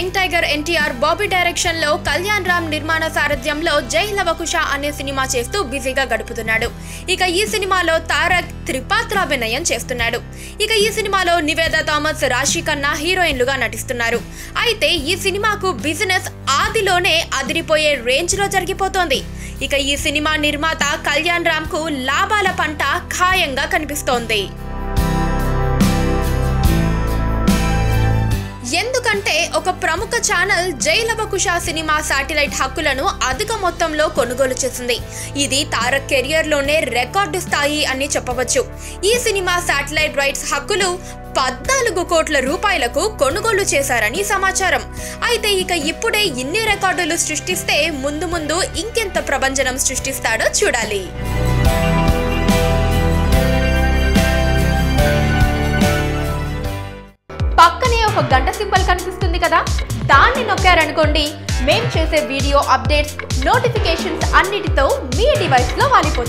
Young tiger NTR Bobby direction లో కళ్యాణ్ రామ్ నిర్మాణ సారథ్యంలో జై లవకుశ అనే సినిమా చేస్తూ బిజీగా గడుపుతున్నాడు. ఇక ఈ సినిమాలో తారక్ త్రిపాత్రాభినయం చేస్తున్నాడు. ఇక ఈ సినిమాలో నివేదా థామస్, రాశి ఖన్నా హీరోయిన్లుగా నటిస్తున్నారు. అయితే ఈ సినిమాకు బిజినెస్ ఆదిలోనే అదిరిపోయే రేంజ్ లో జరిగిపోతోంది. ఇక ఈ సినిమా నిర్మాత కళ్యాణ్ రామ్ కు లాభాల పంట ఖాయంగా కనిపిస్తోంది. ఎందుకంటే ఒక ప్రముఖ ఛానల్ జై లవకుశ సినిమా శాటిలైట్ హక్కులను అధిక మొత్తంలో కొనుగోలు చేసింది. ఇది తారక్ కెరియర్ లోనే రికార్డు స్థాయి అని చెప్పవచ్చు. ఈ సినిమా శాటిలైట్ రైట్స్ హక్కులు 14 కోట్ల రూపాయలకు కొనుగోలు చేశారని సమాచారం. అయితే ఇక ఇప్పుడే ఇన్ని రికార్డులు సృష్టిస్తే ముందు ముందు ఇంకెంత ప్రభంజనం సృష్టిస్తాడో చూడాలి. పక్కనే ఒక గంట సింబల్ కనిపిస్తుంది కదా, దాన్ని నొక్కారనుకోండి, మేం చేసే వీడియో అప్డేట్స్, నోటిఫికేషన్స్ అన్నిటితో మీ డివైస్లో వాలిపోతుంది.